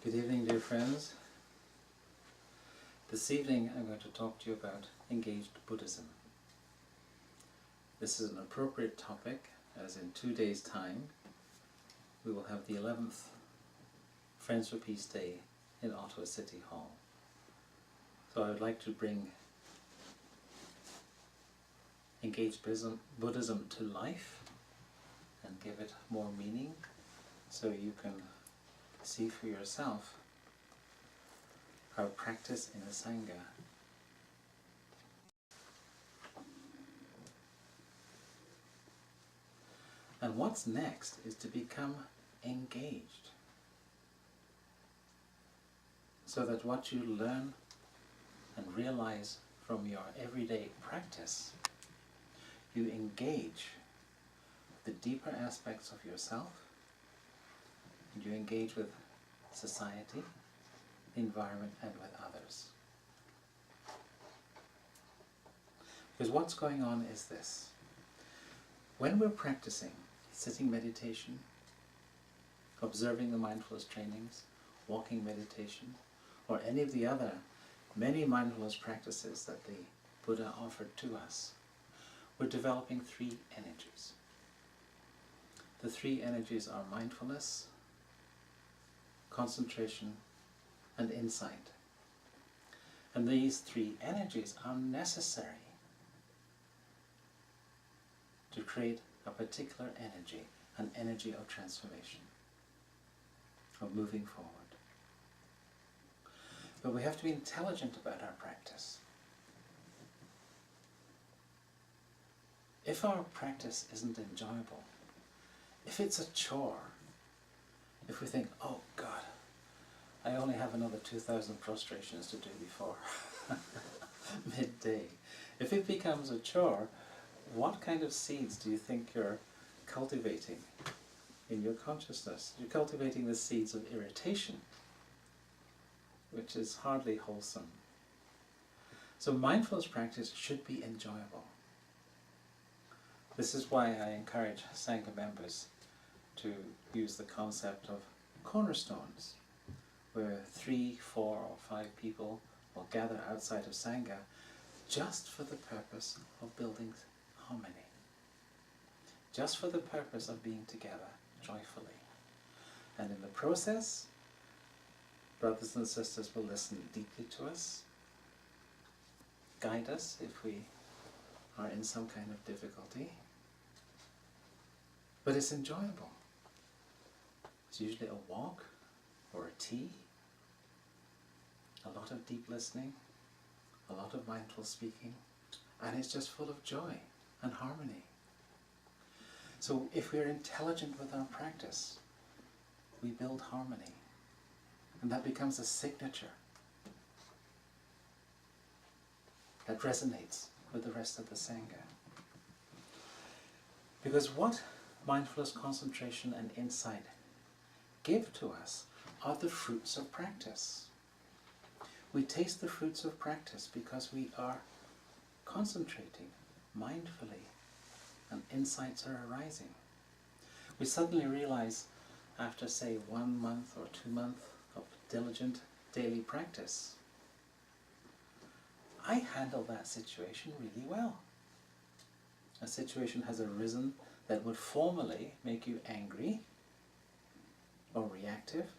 Good evening, dear friends. This evening I'm going to talk to you about Engaged Buddhism. This is an appropriate topic as in 2 days' time we will have the 11th Friends for Peace Day in Ottawa City Hall. So I would like to bring Engaged Buddhism to life and give it more meaning so you can see for yourself our practice in a Sangha. And what's next is to become engaged, so that what you learn and realize from your everyday practice, you engage the deeper aspects of yourself, and you engage with society, the environment, and with others. Because what's going on is this. When we're practicing sitting meditation, observing the mindfulness trainings, walking meditation, or any of the other many mindfulness practices that the Buddha offered to us, we're developing 3 energies. The 3 energies are mindfulness, concentration, and insight. And these 3 energies are necessary to create a particular energy, an energy of transformation, of moving forward. But we have to be intelligent about our practice. If our practice isn't enjoyable, if it's a chore, if we think, oh God, I only have another 2,000 prostrations to do before midday. If it becomes a chore, what kind of seeds do you think you're cultivating in your consciousness? You're cultivating the seeds of irritation, which is hardly wholesome. So mindfulness practice should be enjoyable. This is why I encourage Sangha members to use the concept of cornerstones, where 3, 4, or 5 people will gather outside of Sangha just for the purpose of building harmony, just for the purpose of being together joyfully. And in the process, brothers and sisters will listen deeply to us, guide us if we are in some kind of difficulty, but it's enjoyable. It's usually a walk or a tea, a lot of deep listening, a lot of mindful speaking, and it's just full of joy and harmony. So if we're intelligent with our practice, we build harmony, and that becomes a signature that resonates with the rest of the Sangha. Because what mindfulness, concentration, and insight give to us are the fruits of practice. We taste the fruits of practice because we are concentrating mindfully and insights are arising. We suddenly realize after, say, 1 month or 2 months of diligent daily practice, I handle that situation really well. A situation has arisen that would formerly make you angry or reactive,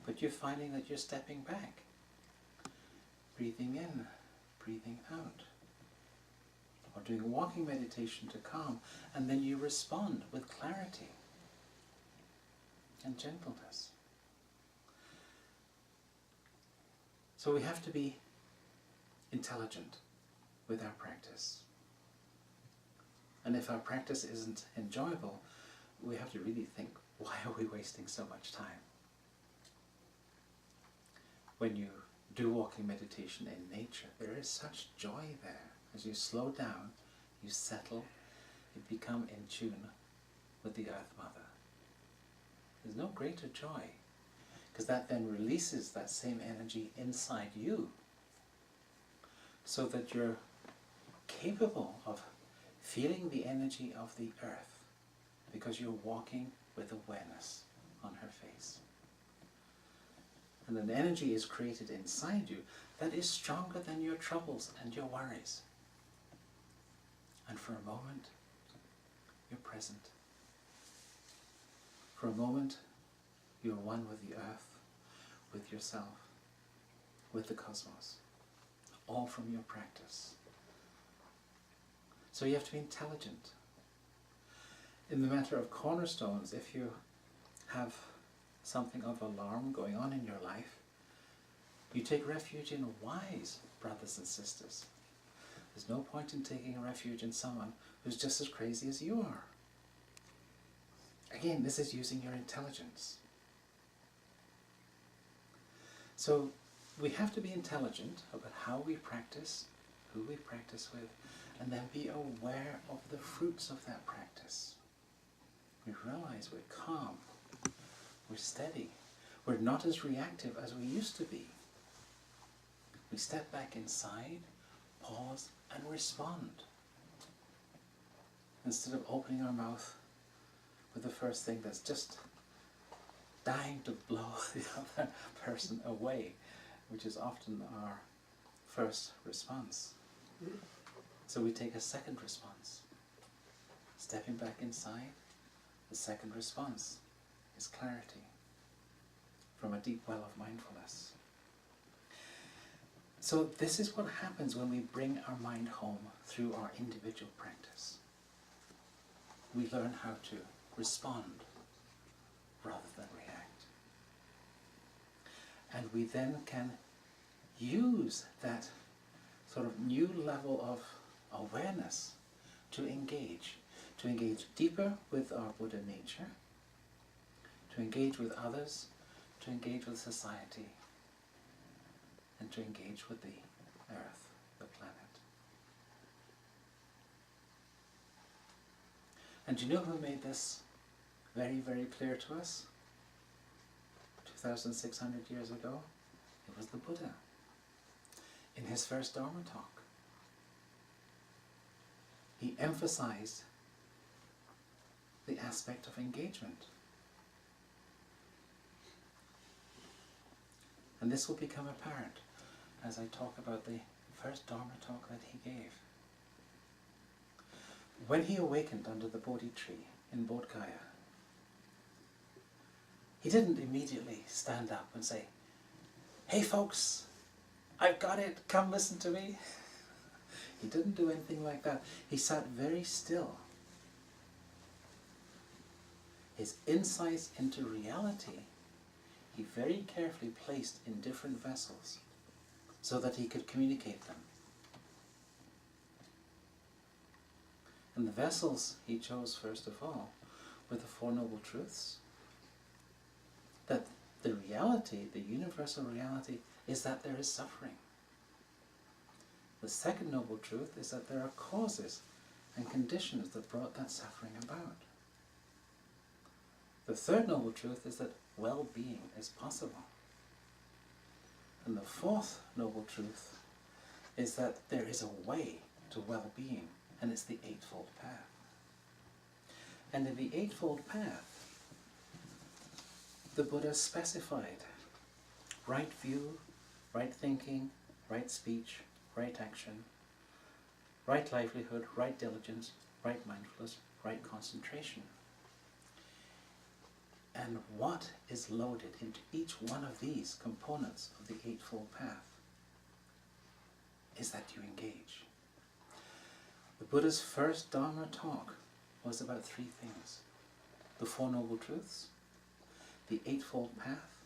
but you're finding that you're stepping back, breathing in, breathing out, or doing walking meditation to calm, and then you respond with clarity and gentleness. So we have to be intelligent with our practice. And if our practice isn't enjoyable, we have to really think, why are we wasting so much time? When you do walking meditation in nature, there is such joy there. As you slow down, you settle, you become in tune with the Earth Mother. There's no greater joy, because that then releases that same energy inside you, so that you're capable of feeling the energy of the earth, because you're walking with awareness on her face. And an energy is created inside you that is stronger than your troubles and your worries. And for a moment, you're present. For a moment, you're one with the earth, with yourself, with the cosmos, all from your practice. So you have to be intelligent. In the matter of cornerstones, if you have something of alarm going on in your life, you take refuge in wise brothers and sisters. There's no point in taking refuge in someone who's just as crazy as you are. Again, this is using your intelligence. So we have to be intelligent about how we practice, who we practice with, and then be aware of the fruits of that practice. We realize we're calm, we're steady, we're not as reactive as we used to be. We step back inside, pause, and respond. Instead of opening our mouth with the first thing that's just dying to blow the other person away, which is often our first response. So we take a second response. Stepping back inside, the second response is clarity from a deep well of mindfulness. So this is what happens when we bring our mind home through our individual practice. We learn how to respond rather than react. And we then can use that sort of new level of awareness to engage deeper with our Buddha nature, to engage with others, to engage with society, and to engage with the earth, the planet. And do you know who made this very, very clear to us 2,600 years ago? It was the Buddha in his first Dharma talk. He emphasized the aspect of engagement. And this will become apparent as I talk about the first Dharma talk that he gave. When he awakened under the Bodhi tree in Bodh Gaya, he didn't immediately stand up and say, "Hey folks, I've got it, come listen to me." He didn't do anything like that. He sat very still. His insights into reality, he very carefully placed in different vessels so that he could communicate them. And the vessels he chose first of all were the Four Noble Truths. That the reality, the universal reality, is that there is suffering. The second Noble Truth is that there are causes and conditions that brought that suffering about. The third Noble Truth is that well-being is possible. And the fourth Noble Truth is that there is a way to well-being, and it's the Eightfold Path. And in the Eightfold Path, the Buddha specified right view, right thinking, right speech, right action, right livelihood, right diligence, right mindfulness, right concentration. And what is loaded into each one of these components of the Eightfold Path is that you engage. The Buddha's first Dharma talk was about three things: the Four Noble Truths, the Eightfold Path,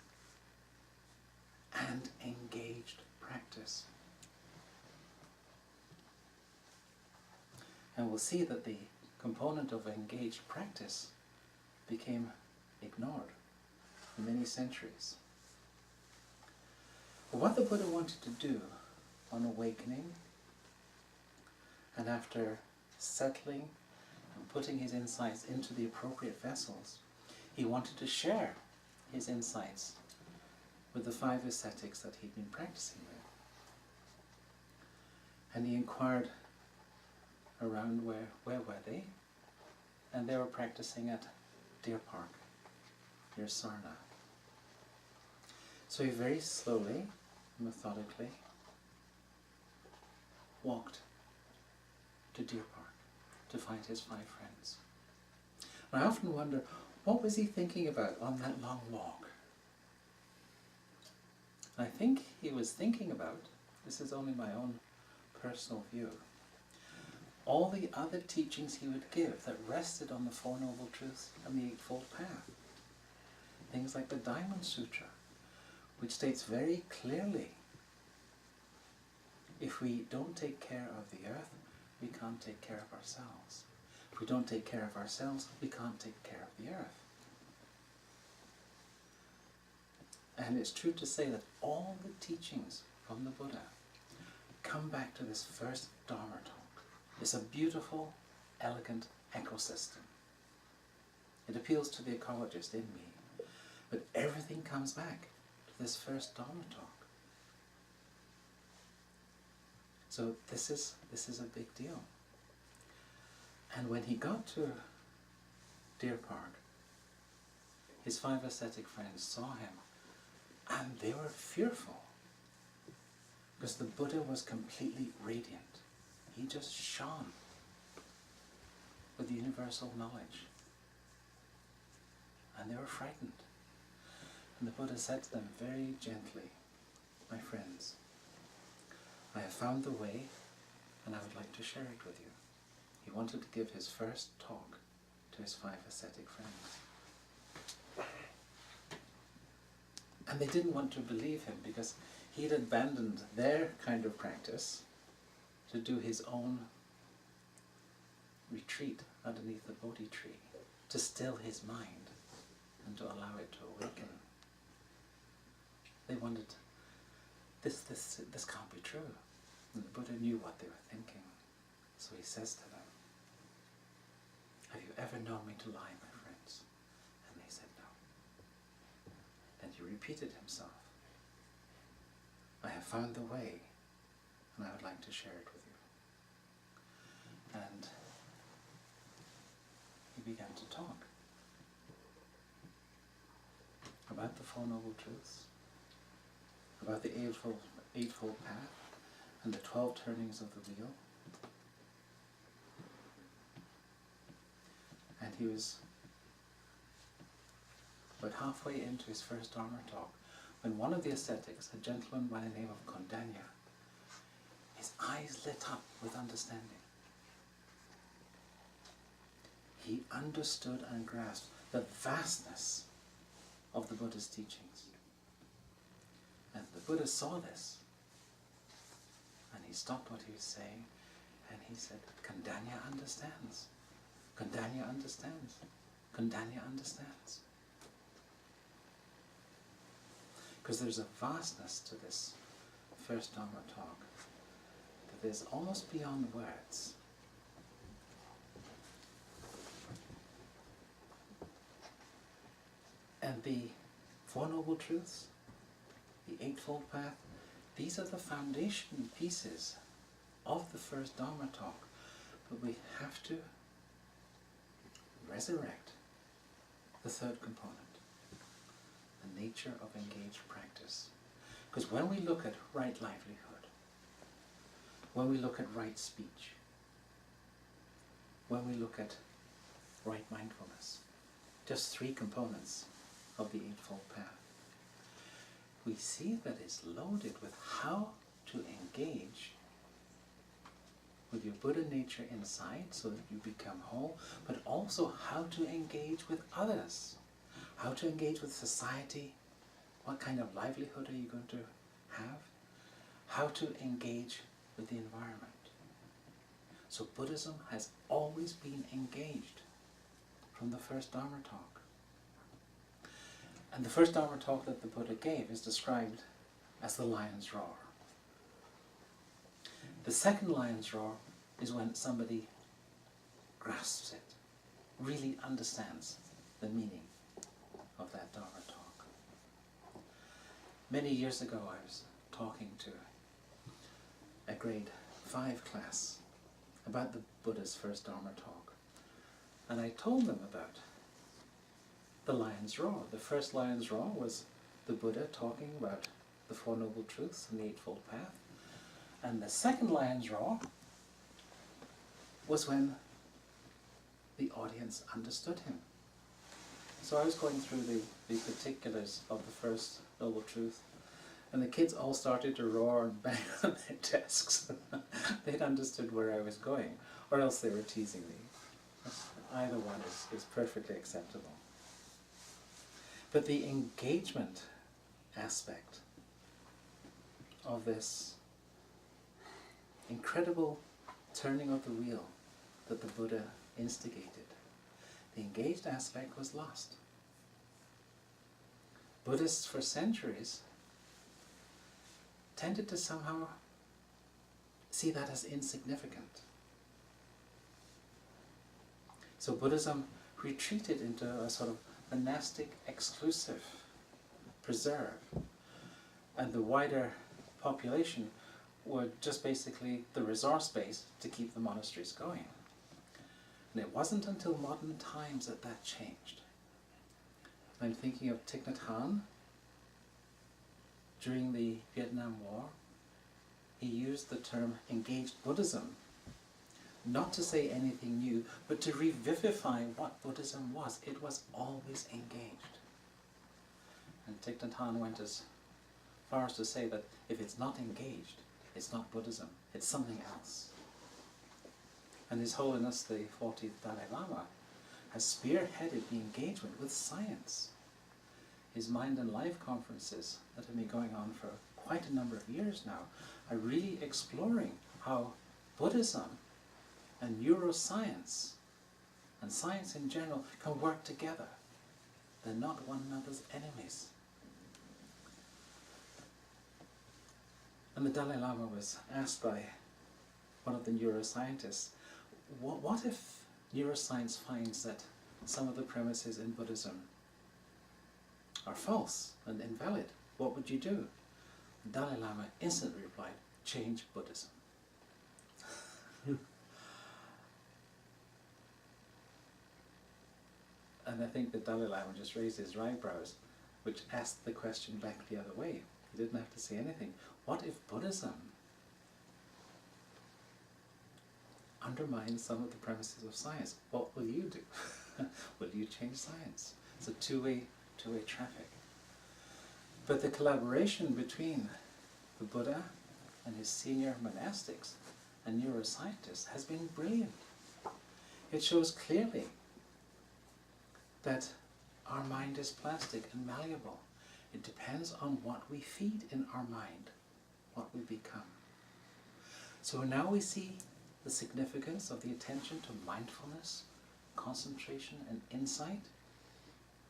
and engaged practice. And we'll see that the component of engaged practice became ignored for many centuries. But what the Buddha wanted to do on awakening, and after settling and putting his insights into the appropriate vessels, he wanted to share his insights with the 5 ascetics that he'd been practicing with. And he inquired around where were they? And they were practicing at Deer Park, near Sarna. So he very slowly, methodically, walked to Deer Park to find his 5 friends. And I often wonder, what was he thinking about on that long walk? I think he was thinking about, this is only my own personal view, all the other teachings he would give that rested on the Four Noble Truths and the Eightfold Path. Things like the Diamond Sutra, which states very clearly, if we don't take care of the earth, we can't take care of ourselves. If we don't take care of ourselves, we can't take care of the earth. And it's true to say that all the teachings from the Buddha come back to this first Dharma talk. It's a beautiful, elegant ecosystem. It appeals to the ecologist in me. But everything comes back to this first Dharma talk. So this is a big deal. And when he got to Deer Park, his 5 ascetic friends saw him, and they were fearful, because the Buddha was completely radiant. He just shone with universal knowledge. And they were frightened. And the Buddha said to them very gently, "My friends, I have found the way, and I would like to share it with you." He wanted to give his first talk to his 5 ascetic friends. And they didn't want to believe him, because he'd abandoned their kind of practice to do his own retreat underneath the Bodhi tree, to still his mind and to allow it to awaken. They wondered, this can't be true. And the Buddha knew what they were thinking. So he says to them, "Have you ever known me to lie, my friends?" And they said no. Then he repeated himself, "I have found the way, and I would like to share it with you." And he began to talk about the Four Noble Truths, about the Eightfold Path, and the 12 turnings of the wheel. And he was about halfway into his first Dharma talk when one of the ascetics, a gentleman by the name of Kondanya, his eyes lit up with understanding. He understood and grasped the vastness of the Buddha's teachings. And the Buddha saw this, and he stopped what he was saying, and he said, "Kondanya understands. Kondanya understands. Kondanya understands." Because there's a vastness to this first Dharma talk that is almost beyond words. And the Four Noble Truths, the Eightfold Path, these are the foundation pieces of the first Dharma talk. But we have to resurrect the third component, the nature of engaged practice. Because when we look at right livelihood, when we look at right speech, when we look at right mindfulness, just 3 components of the Eightfold Path, we see that it's loaded with how to engage with your Buddha nature inside so that you become whole, but also how to engage with others, how to engage with society, what kind of livelihood are you going to have, how to engage with the environment. So Buddhism has always been engaged from the first Dharma talk. And the first Dharma talk that the Buddha gave is described as the lion's roar. The second lion's roar is when somebody grasps it, really understands the meaning of that Dharma talk. Many years ago I was talking to a grade 5 class about the Buddha's first Dharma talk, and I told them about the lion's roar. The first lion's roar was the Buddha talking about the Four Noble Truths and the Eightfold Path. And the second lion's roar was when the audience understood him. So I was going through the particulars of the first Noble Truth, and the kids all started to roar and bang on their desks. They'd understood where I was going, or else they were teasing me. Either one is perfectly acceptable. But the engagement aspect of this incredible turning of the wheel that the Buddha instigated, the engaged aspect was lost. Buddhists for centuries tended to somehow see that as insignificant. So Buddhism retreated into a sort of monastic exclusive preserve, and the wider population were just basically the resource base to keep the monasteries going. And it wasn't until modern times that that changed. I'm thinking of Thich Nhat Hanh. During the Vietnam War, he used the term Engaged Buddhism, not to say anything new, but to revivify what Buddhism was. It was always engaged. And Thich Nhat Hanh went as far as to say that if it's not engaged, it's not Buddhism, it's something else. And His Holiness the 40th Dalai Lama has spearheaded the engagement with science. His Mind and Life conferences that have been going on for quite a number of years now are really exploring how Buddhism and neuroscience and science in general can work together. They're not one another's enemies. And the Dalai Lama was asked by one of the neuroscientists, what if neuroscience finds that some of the premises in Buddhism are false and invalid? What would you do? The Dalai Lama instantly replied, change Buddhism. And I think the Dalai Lama just raised his eyebrows, which asked the question back the other way. He didn't have to say anything. What if Buddhism undermines some of the premises of science? What will you do? Will you change science? It's a two-way traffic. But the collaboration between the Buddha and his senior monastics and neuroscientists has been brilliant. It shows clearly that our mind is plastic and malleable. It depends on what we feed in our mind, what we become. So now we see the significance of the attention to mindfulness, concentration and insight,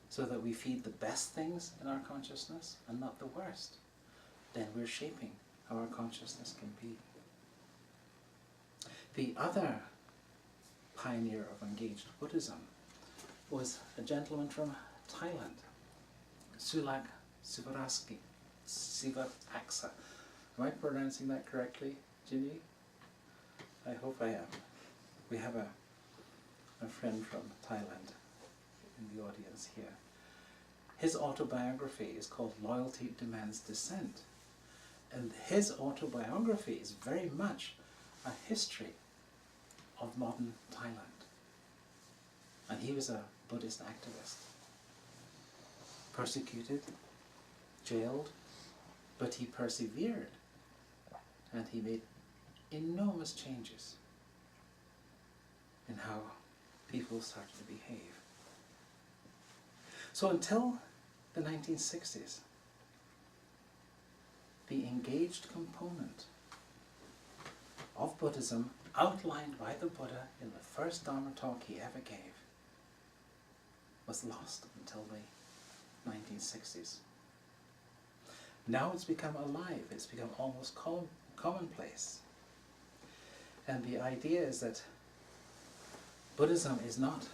so that we feed the best things in our consciousness and not the worst. Then we're shaping how our consciousness can be. The other pioneer of engaged Buddhism was a gentleman from Thailand, Sulak Sivaraksa. Am I pronouncing that correctly, Ginny? I hope I am. We have a friend from Thailand in the audience here. His autobiography is called Loyalty Demands Dissent. And his autobiography is very much a history of modern Thailand. And he was a Buddhist activist. Persecuted, jailed, but he persevered. And he made enormous changes in how people started to behave. So until the 1960s, the engaged component of Buddhism outlined by the Buddha in the first Dharma talk he ever gave was lost until the 1960s. Now it's become alive, it's become almost commonplace. And the idea is that Buddhism is not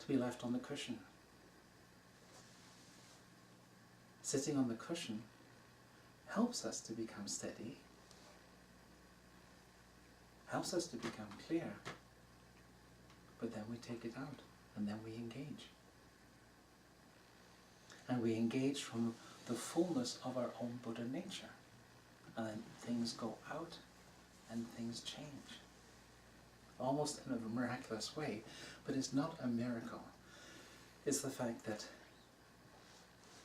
to be left on the cushion. Sitting on the cushion helps us to become steady, helps us to become clear, but then we take it out and then we engage. and we engage from the fullness of our own Buddha nature. And then things go out and things change. Almost in a miraculous way, but it's not a miracle. It's the fact that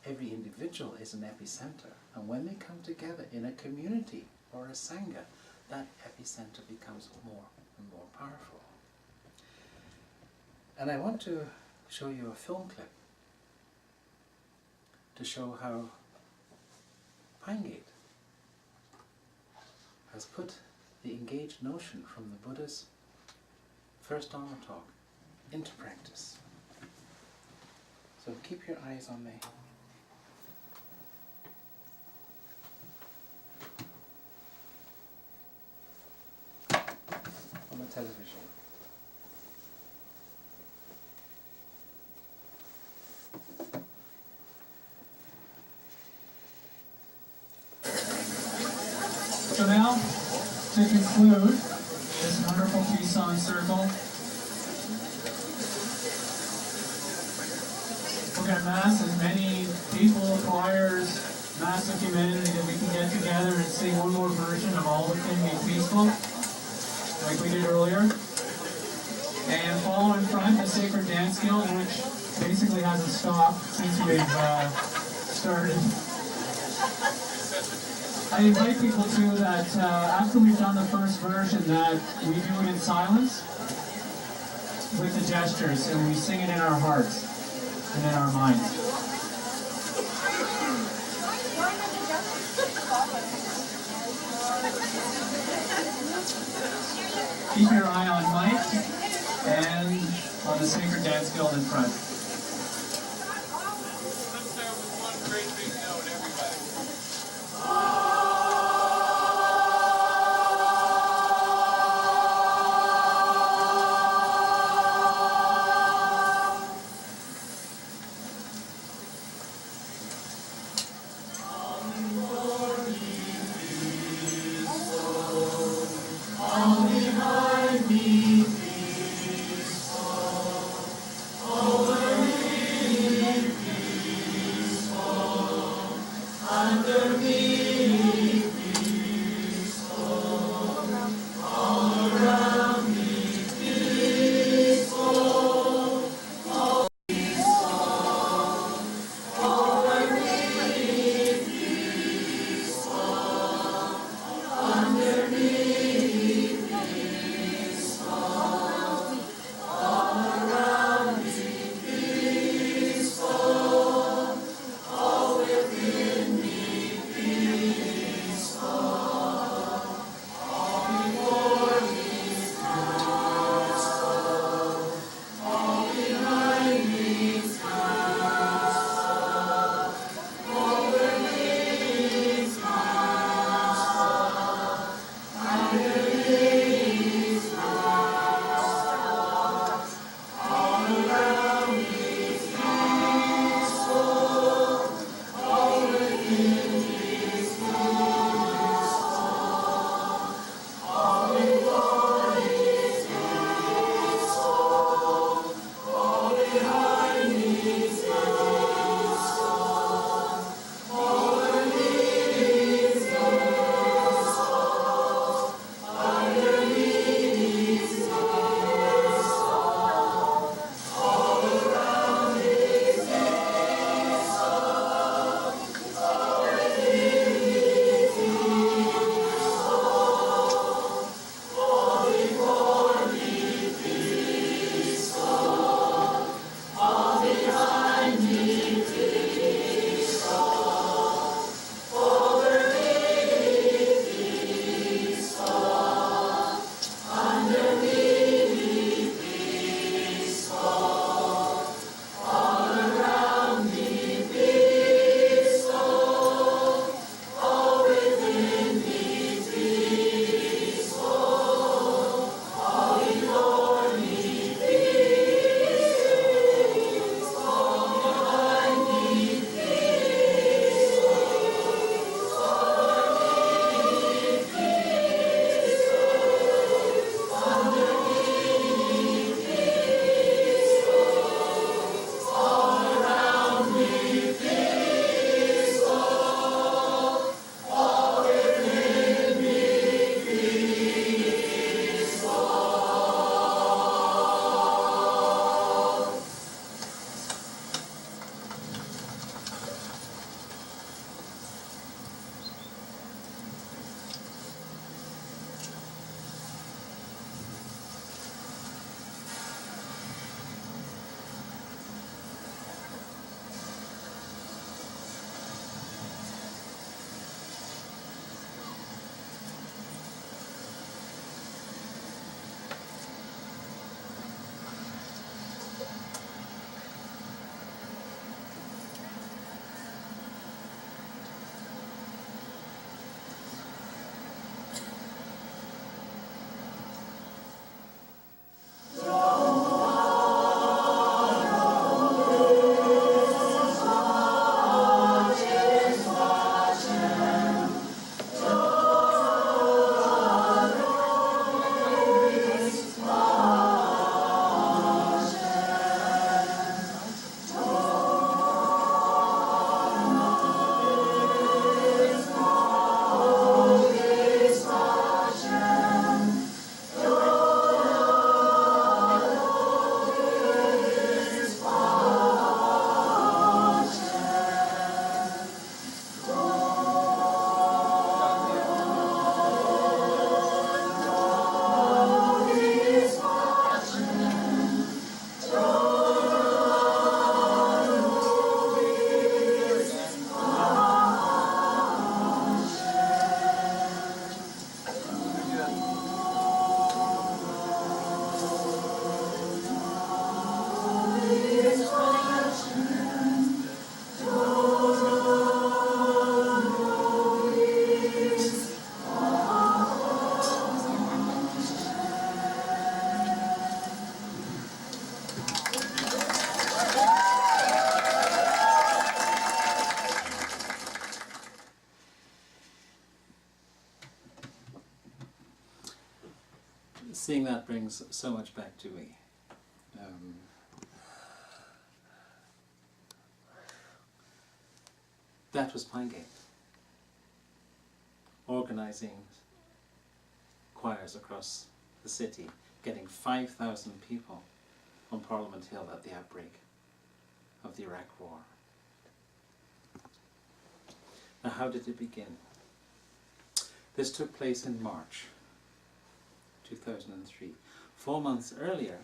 every individual is an epicenter, and when they come together in a community or a sangha, that epicenter becomes more and more powerful. And I want to show you a film clip to show how Pine Gate has put the engaged notion from the Buddha's first Dharma talk into practice. So keep your eyes on me. On the television. So now, to conclude this wonderful peace-song circle, we're going to mass as many people, choirs, massive humanity that we can get together and sing one more version of All Within Me Peaceful, like we did earlier. And follow in front the Sacred Dance Guild, which basically hasn't stopped since we've started. I invite people to that after we've done the first version, that we do it in silence with the gestures, and we sing it in our hearts and in our minds. Keep your eye on Mike and on the Sacred Dance Guild in front. Let's start with one great big note, everybody. All behind me, peaceful, over seeing that brings so much back to me. That was Pine Gate, organising choirs across the city, getting 5,000 people on Parliament Hill at the outbreak of the Iraq War. Now, how did it begin? This took place in March 2003. 4 months earlier,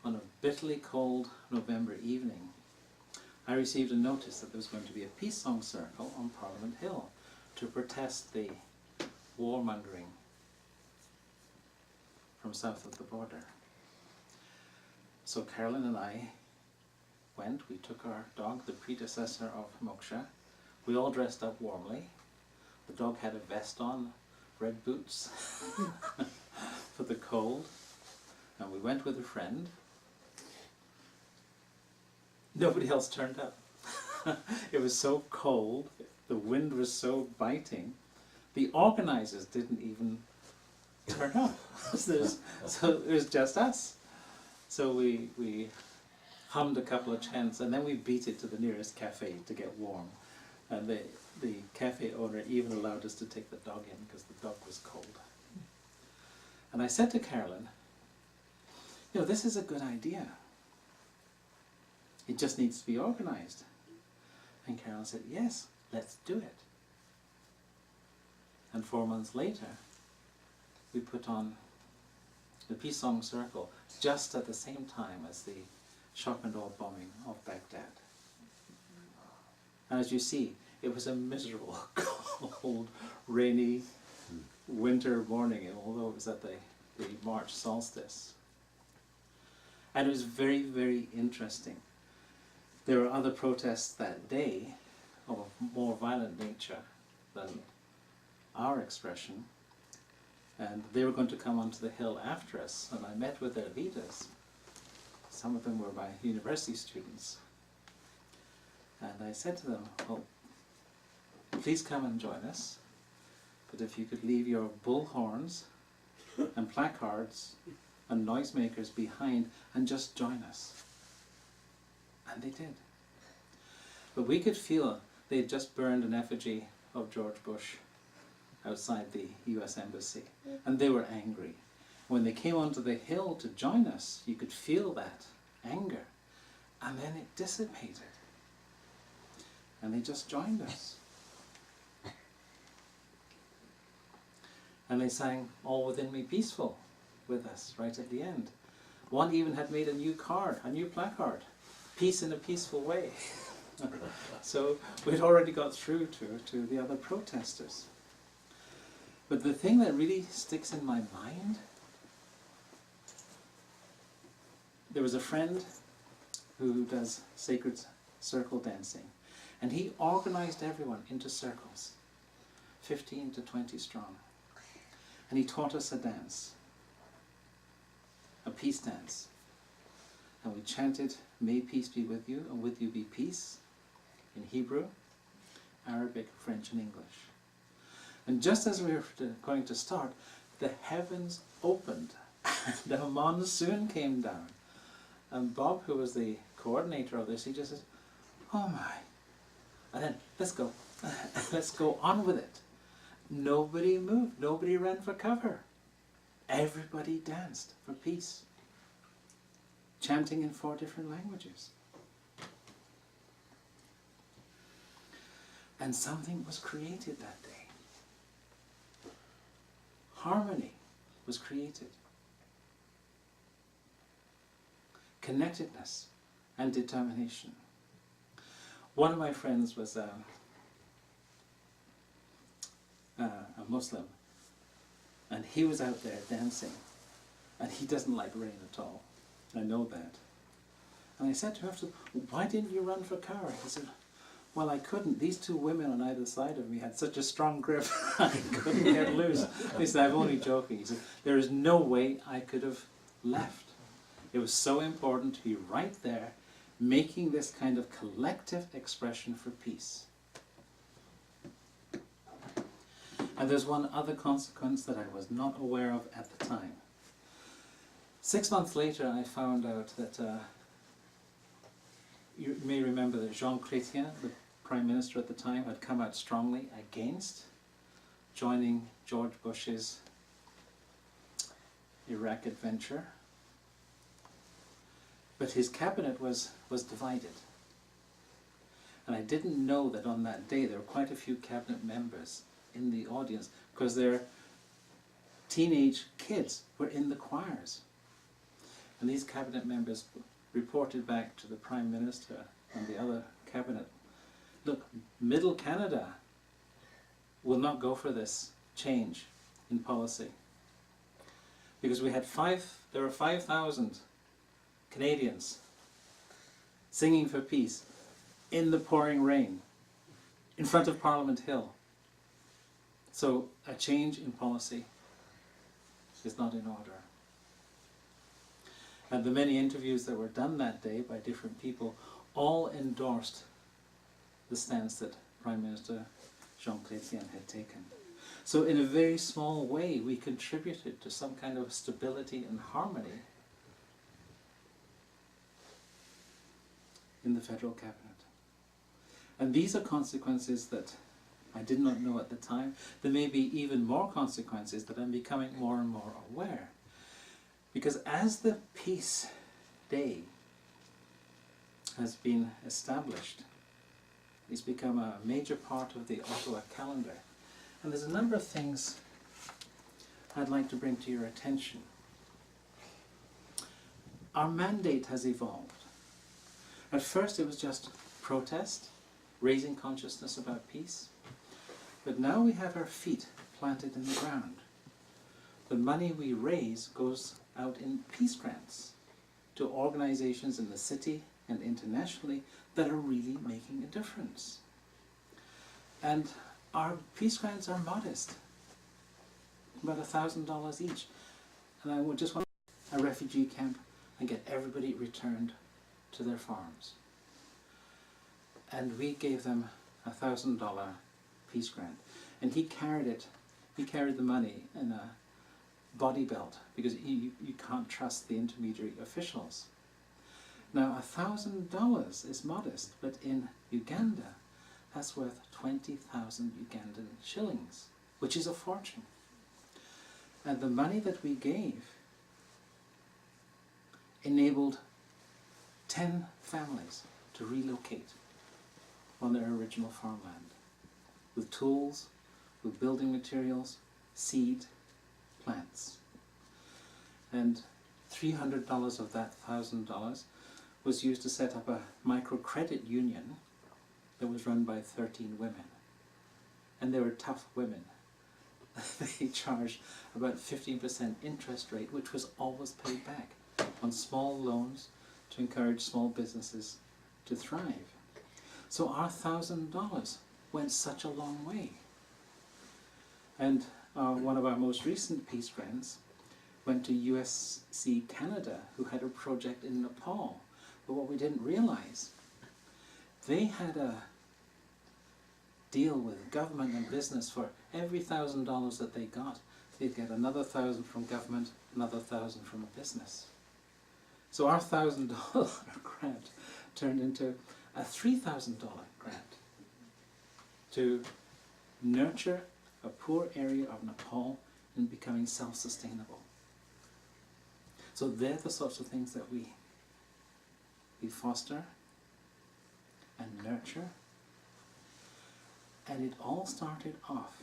on a bitterly cold November evening, I received a notice that there was going to be a peace song circle on Parliament Hill to protest the warmongering from south of the border. So Carolyn and I went, we took our dog, the predecessor of Moksha. We all dressed up warmly. The dog had a vest on, red boots for the cold, and we went with a friend. Nobody else turned up. It was so cold, the wind was so biting, the organisers didn't even turn up. So it was just us. So we hummed a couple of chants, and then we beat it to the nearest cafe to get warm. And the cafe owner even allowed us to take the dog in because the dog was cold. And I said to Carolyn, you know, this is a good idea. It just needs to be organised. And Carolyn said, yes, let's do it. And 4 months later, we put on the Peace Song Circle just at the same time as the shock and awe bombing of Baghdad. And as you see, it was a miserable, cold, rainy winter morning, although it was at the March solstice. And it was very, very interesting. There were other protests that day of a more violent nature than our expression, and they were going to come onto the hill after us, and I met with their leaders. Some of them were my university students. And I said to them, well, please come and join us, but if you could leave your bullhorns and placards and noisemakers behind and just join us. And they did. But we could feel they had just burned an effigy of George Bush outside the US Embassy, and they were angry. When they came onto the hill to join us, you could feel that anger, and then it dissipated. And they just joined us. And they sang All Within Me Peaceful with us right at the end. One even had made a new card, a new placard, Peace in a Peaceful Way. So we'd already got through to the other protesters. But the thing that really sticks in my mind, there was a friend who does sacred circle dancing, and he organized everyone into circles, 15 to 20 strong. And he taught us a dance, a peace dance. And we chanted, May peace be with you, and with you be peace, in Hebrew, Arabic, French, and English. And just as we were going to start, the heavens opened, and a monsoon came down. And Bob, who was the coordinator of this, he just said, oh my. And then, let's go. Let's go on with it. Nobody moved. Nobody ran for cover. Everybody danced for peace, chanting in 4 different languages. And something was created that day. Harmony was created. Connectedness and determination. One of my friends was a Muslim, and he was out there dancing, and he doesn't like rain at all. I know that. And I said to him, why didn't you run for cover? He said, well, I couldn't. These 2 women on either side of me had such a strong grip, I couldn't get loose. He said, I'm only joking. He said, there is no way I could have left. It was so important to be right there, making this kind of collective expression for peace. And there's one other consequence that I was not aware of at the time. 6 months later, I found out that, you may remember that Jean Chrétien, the Prime Minister at the time, had come out strongly against joining George Bush's Iraq adventure. But his cabinet was divided. And I didn't know that on that day there were quite a few cabinet members in the audience because their teenage kids were in the choirs. And these cabinet members reported back to the Prime Minister and the other cabinet, look, Middle Canada will not go for this change in policy. Because there were 5,000 Canadians singing for peace in the pouring rain in front of Parliament Hill. So a change in policy is not in order. And the many interviews that were done that day by different people all endorsed the stance that Prime Minister Jean Chrétien had taken. So in a very small way we contributed to some kind of stability and harmony in the federal cabinet. And these are consequences that I did not know at the time. There may be even more consequences that I'm becoming more and more aware. Because as the Peace Day has been established, it's become a major part of the Ottawa calendar. And there's a number of things I'd like to bring to your attention. Our mandate has evolved. At first it was just protest, raising consciousness about peace. But now we have our feet planted in the ground. The money we raise goes out in peace grants to organizations in the city and internationally that are really making a difference. And our peace grants are modest, about $1,000 each. And I would just want a refugee camp and get everybody returned to their farms. And we gave them a $1,000 peace grant. And he carried the money in a body belt because you can't trust the intermediary officials. Now $1,000 is modest, but in Uganda that's worth 20,000 Ugandan shillings, which is a fortune. And the money that we gave enabled 10 families to relocate on their original farmland with tools, with building materials, seed, plants. And $300 of that $1,000 was used to set up a microcredit union that was run by 13 women. And they were tough women. They charged about 15% interest rate, which was always paid back on small loans to encourage small businesses to thrive. So our $1,000 went such a long way. And one of our most recent peace grants went to USC Canada, who had a project in Nepal. But what we didn't realize, they had a deal with government and business for every $1,000 that they got, they'd get another 1,000 from government, another 1,000 from a business. So our $1,000 grant turned into a $3,000 grant to nurture a poor area of Nepal in becoming self-sustainable. So they're the sorts of things that we foster and nurture. And it all started off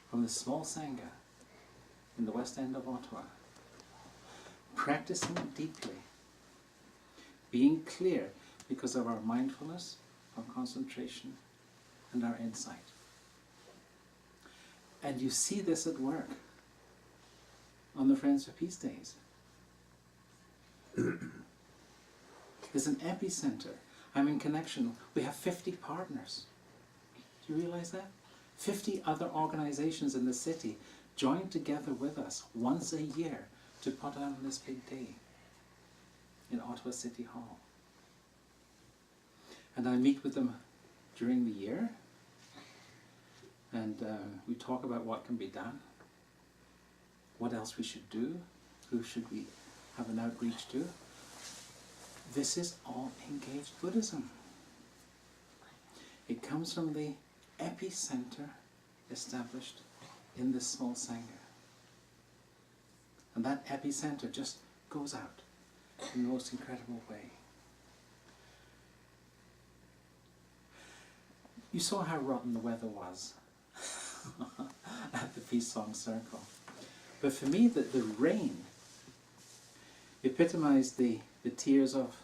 from the small Sangha in the west end of Ottawa, practicing deeply, being clear because of our mindfulness, our concentration, and our insight. And you see this at work on the Friends for Peace Days. There's an epicenter. I'm in connection. We have 50 partners. Do you realize that? 50 other organizations in the city join together with us once a year to put on this big day in Ottawa City Hall. And I meet with them during the year, and we talk about what can be done, what else we should do, who should we have an outreach to? This is all Engaged Buddhism. It comes from the epicenter established in this small Sangha. And that epicenter just goes out in the most incredible way. You saw how rotten the weather was at the Peace Song Circle. But for me, the rain epitomized the tears of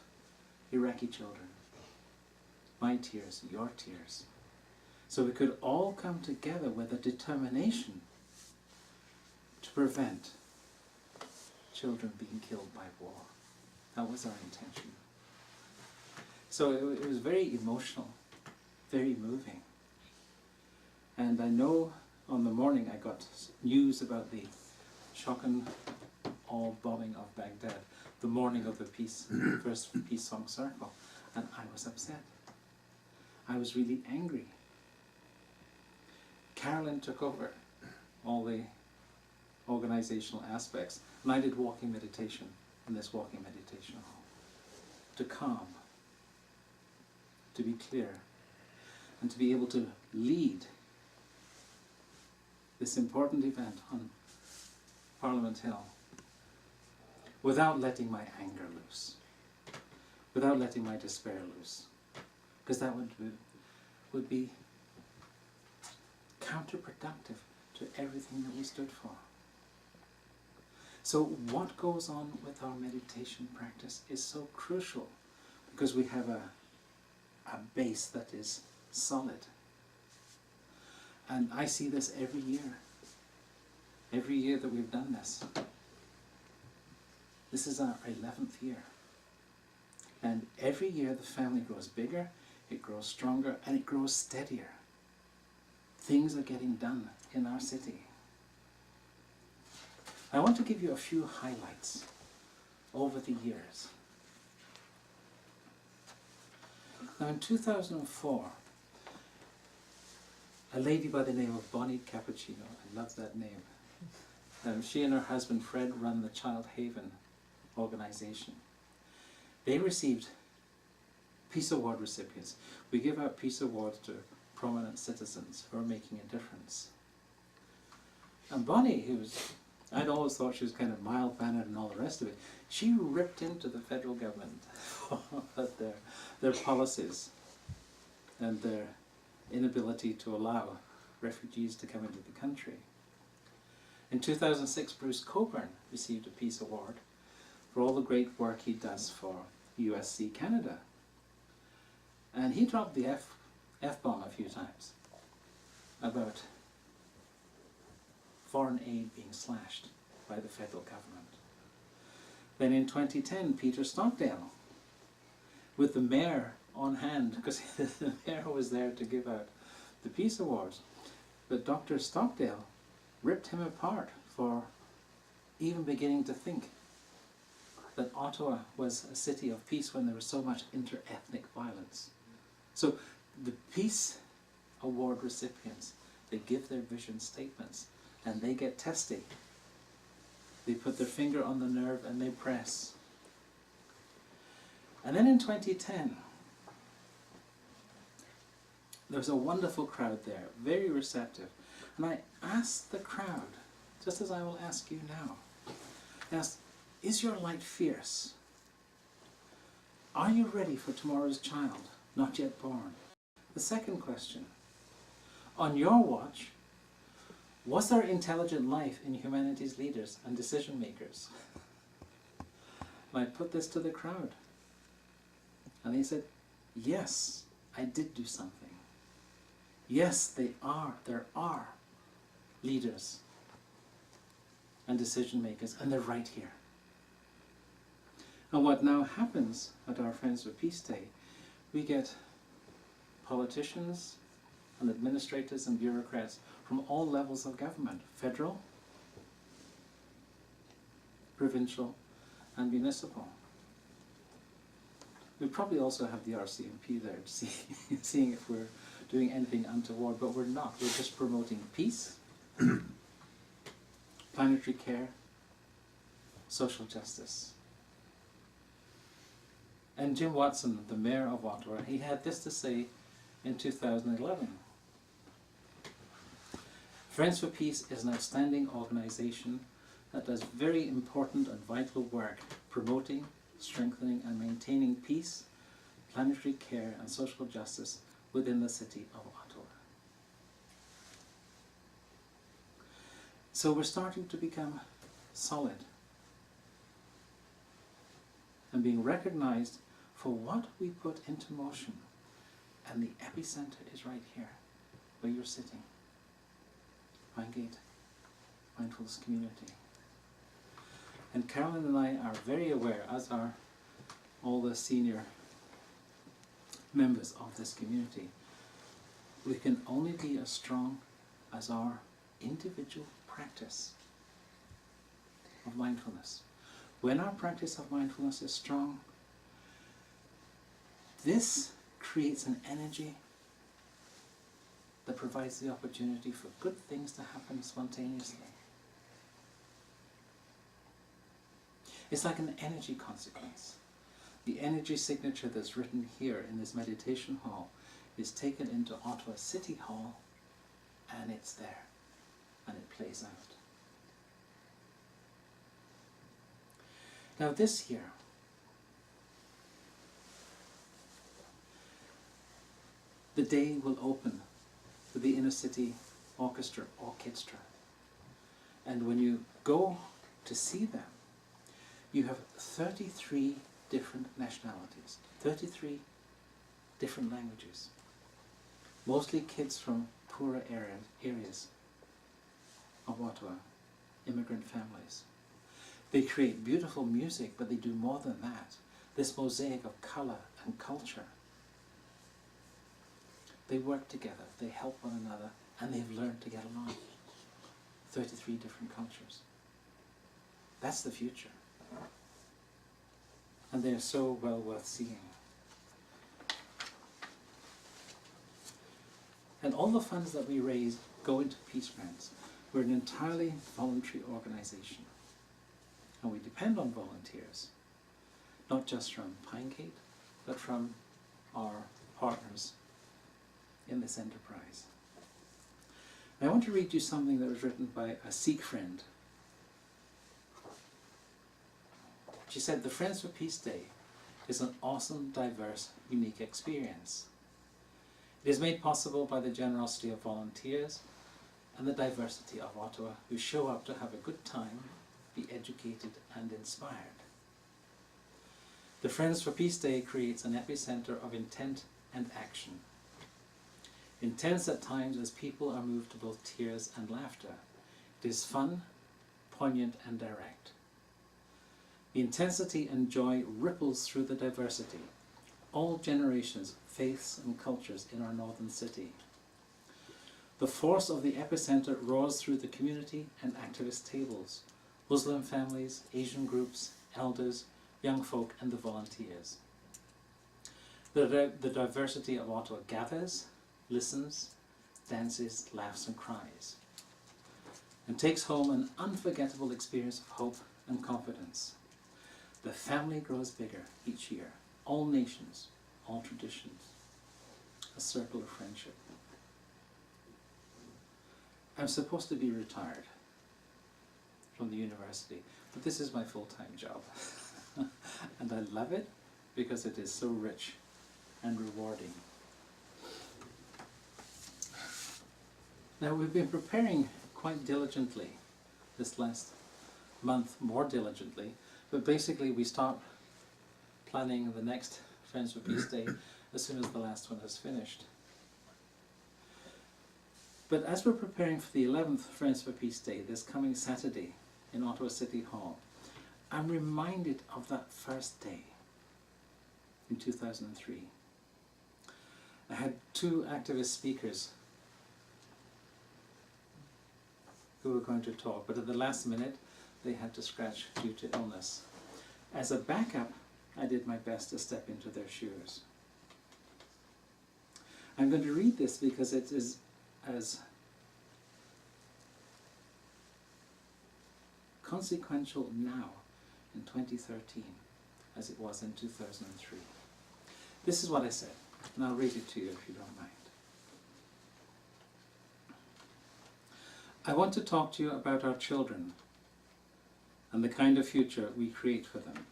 Iraqi children. My tears, your tears. So we could all come together with a determination to prevent children being killed by war. That was our intention. So it was very emotional, very moving. And I know on the morning I got news about the shock and awe bombing of Baghdad, the morning of the first Peace Song Circle, and I was upset. I was really angry. Carolyn took over all the organizational aspects, and I did walking meditation in this walking meditation hall to calm, to be clear, and to be able to lead this important event on Parliament Hill without letting my anger loose, without letting my despair loose, because that would be counterproductive to everything that we stood for. So what goes on with our meditation practice is so crucial, because we have a base that is solid. And I see this every year that we've done this. This is our 11th year. And every year the family grows bigger, it grows stronger, and it grows steadier. Things are getting done in our city. I want to give you a few highlights over the years. Now in 2004, a lady by the name of Bonnie Cappuccino, I love that name, she and her husband Fred run the Child Haven organization. They received Peace Award recipients. We give out Peace Awards to prominent citizens who are making a difference. And Bonnie, I'd always thought she was kind of mild-mannered and all the rest of it, she ripped into the federal government at their policies and their inability to allow refugees to come into the country. In 2006, Bruce Coburn received a Peace Award for all the great work he does for USC Canada. And he dropped the F-bomb a few times about foreign aid being slashed by the federal government. Then in 2010, Peter Stockdale, with the mayor on hand, because the mayor was there to give out the Peace Awards, but Dr. Stockdale ripped him apart for even beginning to think that Ottawa was a city of peace when there was so much inter-ethnic violence. So the Peace Award recipients, they give their vision statements and they get testy. They put their finger on the nerve and they press. And then in 2010, there was a wonderful crowd there, very receptive. And I asked the crowd, just as I will ask you now, I asked, is your light fierce? Are you ready for tomorrow's child, not yet born? The second question, on your watch, was there intelligent life in humanity's leaders and decision makers? And I put this to the crowd. And they said, yes, I did do something. Yes, there are leaders and decision makers, and they're right here. And what now happens at our Friends with Peace Day, we get politicians and administrators and bureaucrats from all levels of government, federal, provincial, and municipal. We probably also have the RCMP there to seeing if we're doing anything untoward, but we're not. We're just promoting peace, planetary care, social justice. And Jim Watson, the mayor of Ottawa, he had this to say in 2011. Friends for Peace is an outstanding organisation that does very important and vital work promoting, strengthening and maintaining peace, planetary care and social justice within the city of Ottawa. So we're starting to become solid and being recognised for what we put into motion. And the epicenter is right here, where you're sitting. Pine Gate Mindfulness Community. And Carolyn and I are very aware, as are all the senior members of this community, we can only be as strong as our individual practice of mindfulness. When our practice of mindfulness is strong, this creates an energy that provides the opportunity for good things to happen spontaneously. It's like an energy consequence. The energy signature that's written here in this meditation hall is taken into Ottawa City Hall, and it's there, and it plays out. Now this year, the day will open with the Inner City Orchestra, and when you go to see them, you have 33 different nationalities, 33 different languages, mostly kids from poorer areas of Ottawa, immigrant families. They create beautiful music, but they do more than that. This mosaic of colour and culture. They work together, they help one another, and they've learned to get along. 33 different cultures. That's the future. And they're so well worth seeing. And all the funds that we raise go into Peace Grants. We're an entirely voluntary organisation. And we depend on volunteers, not just from Pine Gate, but from our partners in this enterprise. And I want to read you something that was written by a Sikh friend. She said, "The Friends for Peace Day is an awesome, diverse, unique experience. It is made possible by the generosity of volunteers and the diversity of Ottawa, who show up to have a good time, be educated and inspired. The Friends for Peace Day creates an epicenter of intent and action. Intense at times as people are moved to both tears and laughter. It is fun, poignant and direct. The intensity and joy ripples through the diversity, all generations, faiths and cultures in our northern city. The force of the epicenter roars through the community and activist tables, Muslim families, Asian groups, elders, young folk and the volunteers. The diversity of Ottawa gathers, listens, dances, laughs and cries, and takes home an unforgettable experience of hope and confidence. The family grows bigger each year, all nations, all traditions, a circle of friendship." I'm supposed to be retired from the university, but this is my full-time job. And I love it because it is so rich and rewarding. Now, we've been preparing quite diligently this last month, more diligently, but basically we start planning the next Friends for Peace Day as soon as the last one has finished. But as we're preparing for the 11th Friends for Peace Day, this coming Saturday in Ottawa City Hall, I'm reminded of that first day in 2003. I had two activist speakers who were going to talk, but at the last minute they had to scratch due to illness. As a backup, I did my best to step into their shoes. I'm going to read this because it is as consequential now in 2013 as it was in 2003. This is what I said, and I'll read it to you if you don't mind. I want to talk to you about our children and the kind of future we create for them.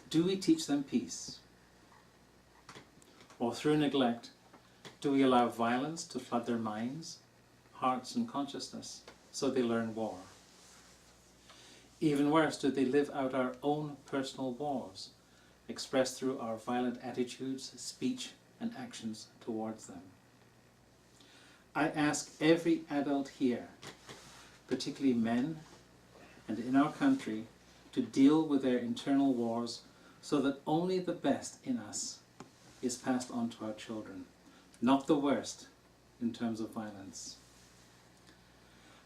Do we teach them peace? Or through neglect, do we allow violence to flood their minds, hearts and consciousness so they learn war? Even worse, do they live out our own personal wars, expressed through our violent attitudes, speech and actions towards them? I ask every adult here, particularly men and in our country, to deal with their internal wars so that only the best in us is passed on to our children, not the worst in terms of violence.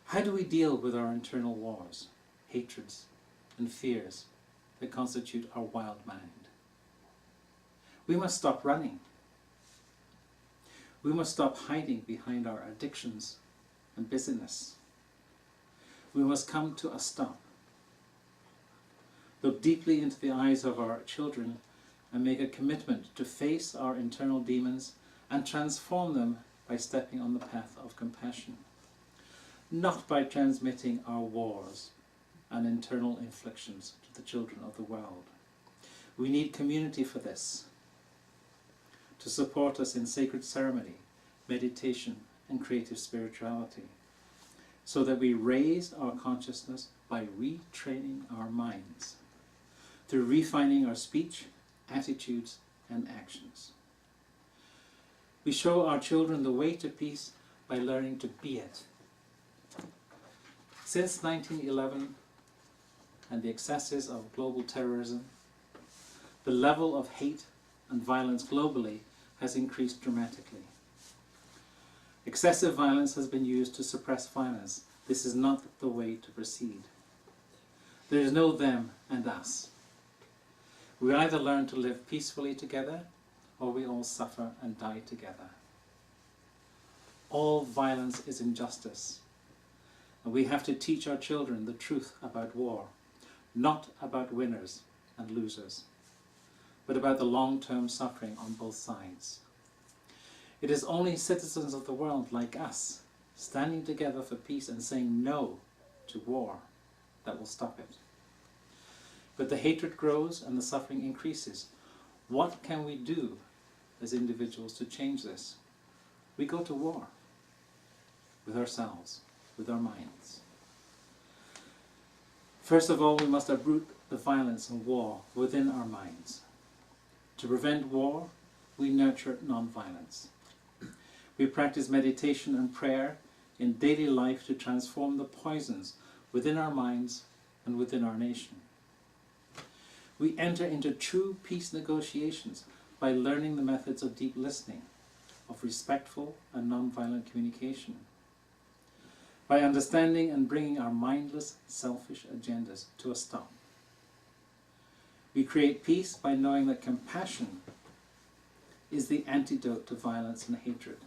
How do we deal with our internal wars, hatreds and fears that constitute our wild mind? We must stop running. We must stop hiding behind our addictions and busyness. We must come to a stop. Look deeply into the eyes of our children and make a commitment to face our internal demons and transform them by stepping on the path of compassion, not by transmitting our wars and internal inflictions to the children of the world. We need community for this, to support us in sacred ceremony, meditation and creative spirituality, so that we raise our consciousness by retraining our minds, through refining our speech, attitudes and actions. We show our children the way to peace by learning to be it. Since 1911 and the excesses of global terrorism, the level of hate and violence globally has increased dramatically. Excessive violence has been used to suppress violence. This is not the way to proceed. There is no them and us. We either learn to live peacefully together, or we all suffer and die together. All violence is injustice, and we have to teach our children the truth about war, not about winners and losers, but about the long-term suffering on both sides. It is only citizens of the world like us, standing together for peace and saying no to war, that will stop it. But the hatred grows and the suffering increases. What can we do as individuals to change this? We go to war with ourselves, with our minds. First of all, we must uproot the violence and war within our minds. To prevent war, we nurture non-violence. We practice meditation and prayer in daily life to transform the poisons within our minds and within our nation. We enter into true peace negotiations by learning the methods of deep listening, of respectful and non-violent communication, by understanding and bringing our mindless, selfish agendas to a stop. We create peace by knowing that compassion is the antidote to violence and hatred.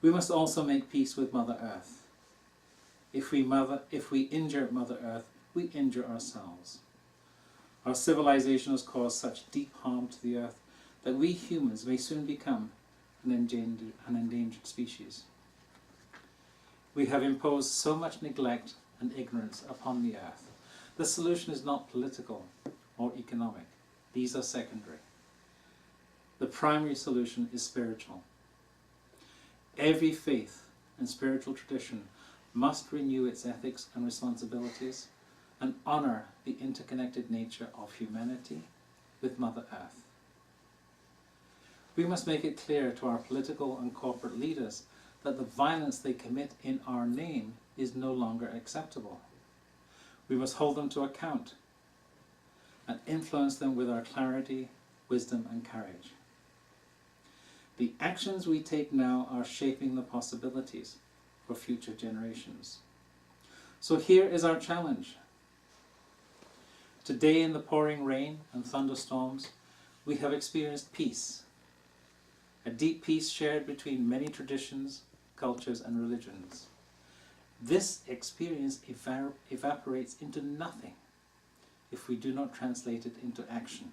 We must also make peace with Mother Earth. If we injure Mother Earth, we injure ourselves. Our civilization has caused such deep harm to the earth that we humans may soon become an endangered species. We have imposed so much neglect and ignorance upon the earth. The solution is not political or economic. These are secondary. The primary solution is spiritual. Every faith and spiritual tradition must renew its ethics and responsibilities and honor the interconnected nature of humanity with Mother Earth. We must make it clear to our political and corporate leaders that the violence they commit in our name is no longer acceptable. We must hold them to account and influence them with our clarity, wisdom and courage. The actions we take now are shaping the possibilities for future generations. So here is our challenge. Today, in the pouring rain and thunderstorms, we have experienced peace, a deep peace shared between many traditions, cultures and religions. This experience evaporates into nothing if we do not translate it into action.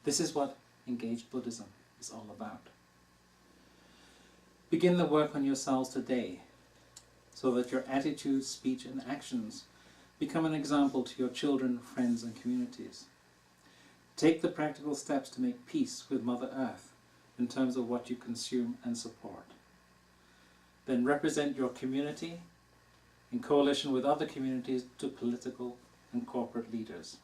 This is what Engaged Buddhism is all about. Begin the work on yourselves today, so that your attitudes, speech and actions become an example to your children, friends and communities. Take the practical steps to make peace with Mother Earth in terms of what you consume and support. Then represent your community in coalition with other communities to political and corporate leaders.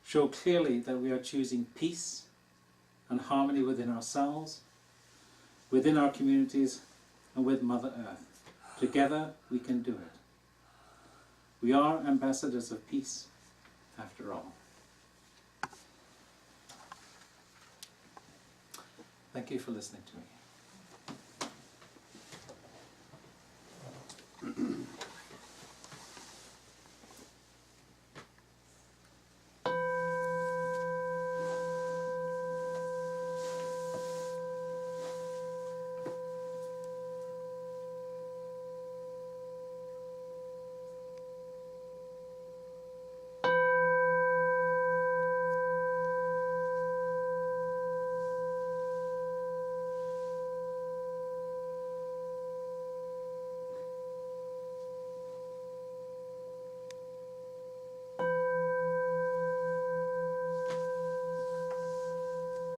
Show clearly that we are choosing peace and harmony within ourselves, within our communities and with Mother Earth. Together we can do it. We are ambassadors of peace, after all. Thank you for listening to me.